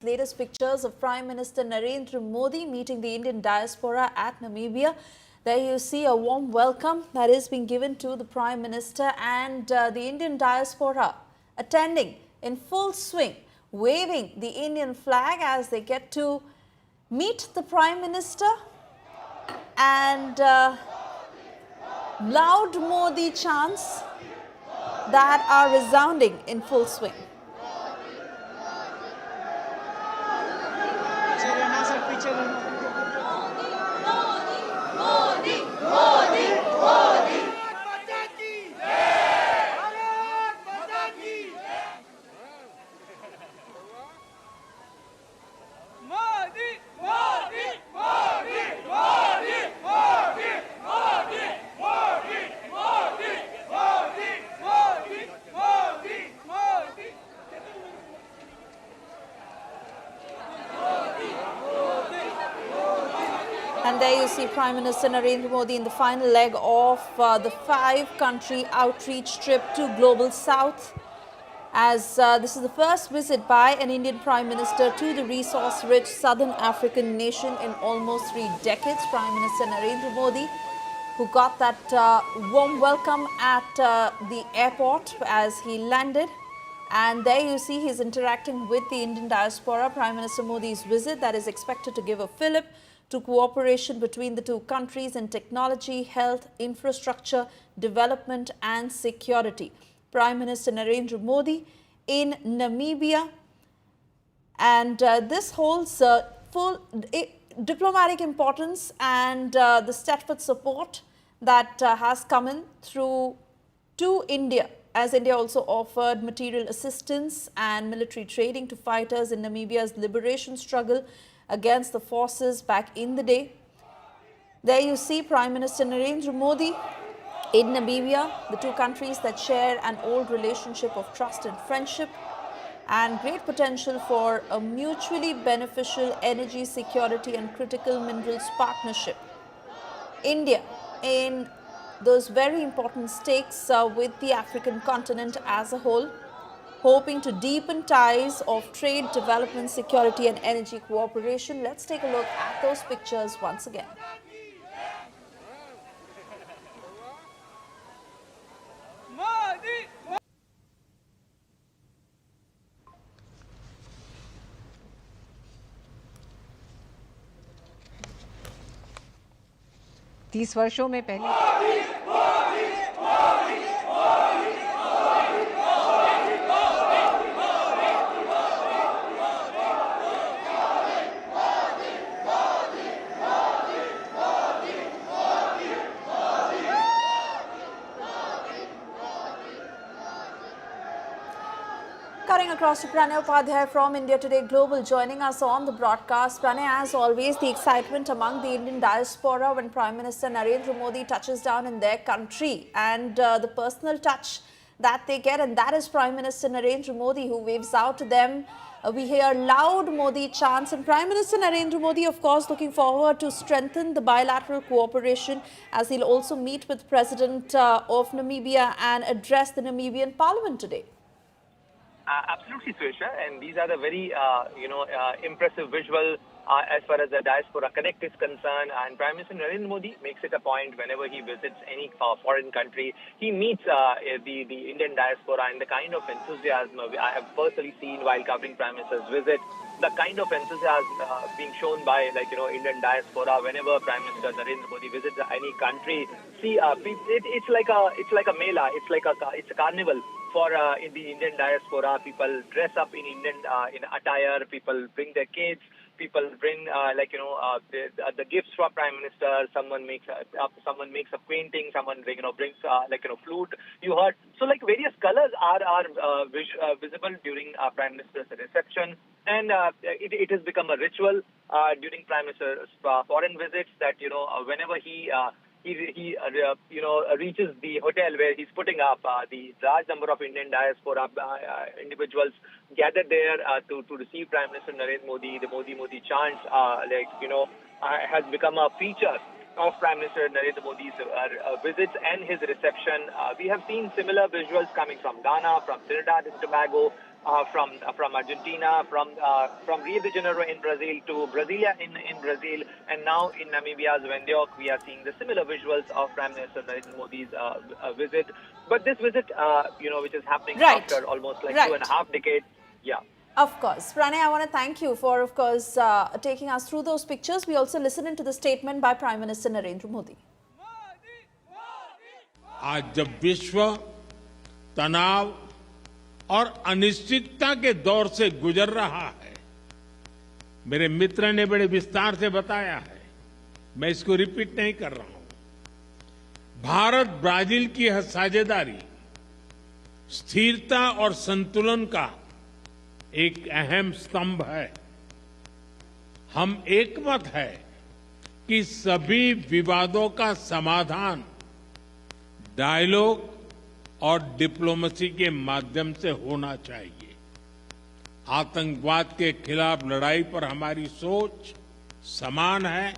Latest pictures of Prime Minister Narendra Modi meeting the Indian diaspora at Namibia. There you see a warm welcome that is being given to the Prime Minister and the Indian diaspora attending in full swing, waving the Indian flag as they get to meet the Prime Minister, and loud Modi chants that are resounding in full swing. And there you see Prime Minister Narendra Modi in the final leg of the 5-country outreach trip to Global South, as this is the first visit by an Indian Prime Minister to the resource-rich Southern African nation in almost 3 decades. Prime Minister Narendra Modi, who got that warm welcome at the airport as he landed. And there you see he's interacting with the Indian diaspora. Prime Minister Modi's visit that is expected to give a fillip to cooperation between the two countries in technology, health, infrastructure, development and security. Prime Minister Narendra Modi in Namibia, and this holds full diplomatic importance and the steadfast support that has come in through to India, as India also offered material assistance and military training to fighters in Namibia's liberation struggle against the forces back in the day. There you see Prime Minister Narendra Modi in Namibia, the two countries that share an old relationship of trust and friendship and great potential for a mutually beneficial energy security and critical minerals partnership. India in those very important stakes with the African continent as a whole, hoping to deepen ties of trade, development, security and energy cooperation. Let's take a look at those pictures once again. तीस वर्षों में पहले Cutting across to Pranay Upadhyay from India Today Global, joining us on the broadcast. Pranay, as always, the excitement among the Indian diaspora when Prime Minister Narendra Modi touches down in their country, and the personal touch that they get, and that is Prime Minister Narendra Modi who waves out to them. We hear loud Modi chants, and Prime Minister Narendra Modi, of course, looking forward to strengthen the bilateral cooperation as he'll also meet with President of Namibia and address the Namibian Parliament today. Absolutely, Suesha, and these are the very, impressive visual as far as the Diaspora Connect is concerned. And Prime Minister Narendra Modi makes it a point whenever he visits any foreign country, he meets the Indian diaspora, and the kind of enthusiasm I have personally seen while covering Prime Minister's visit, the kind of enthusiasm being shown by, Indian diaspora whenever Prime Minister Narendra Modi visits any country. See, it's like a mela, it's a carnival. For in the Indian diaspora, people dress up in Indian in attire. People bring their kids. People bring the gifts for Prime Minister. Someone makes a painting. Someone brings flute. You heard, so various colors are visible during Prime Minister's reception, and it has become a ritual during Prime Minister's foreign visits that whenever he reaches the hotel where he's putting up, the large number of Indian diaspora individuals gathered there to receive Prime Minister Narendra Modi. The Modi chants, has become a feature of Prime Minister Narendra Modi's visits and his reception. We have seen similar visuals coming from Ghana, from Trinidad and Tobago, from Argentina, from Rio de Janeiro in Brazil to Brasilia in Brazil, and now in Namibia's Windhoek, we are seeing the similar visuals of Prime Minister Narendra Modi's visit. But this visit, which is happening Right. after almost like Right. 2.5 decades, yeah. Of course. Pranay, I want to thank you for, of course, taking us through those pictures. We also listened into the statement by Prime Minister Narendra Modi. आज जब विश्व तनाव और अनिश्चितता के दौर से गुजर रहा है, मेरे मित्र ने बड़े विस्तार से बताया है, मैं इसको रिपीट नहीं कर रहा हूं। भारत ब्राजील की यह साझेदारी स्थिरता और संतुलन का एक अहम स्तंभ है। हम एकमत है कि सभी विवादों का समाधान डायलॉग और डिप्लोमेसी के माध्यम से होना चाहिए। आतंकवाद के खिलाफ लड़ाई पर हमारी सोच समान है।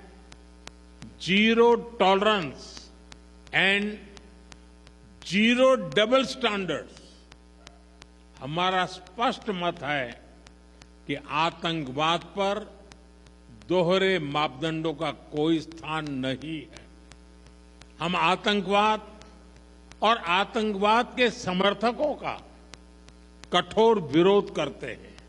Zero tolerance and zero double standards हमारा स्पष्ट मत है कि आतंकवाद पर दोहरे मापदंडों का कोई स्थान नहीं है। हम आतंकवाद और आतंकवाद के समर्थकों का कठोर विरोध करते हैं।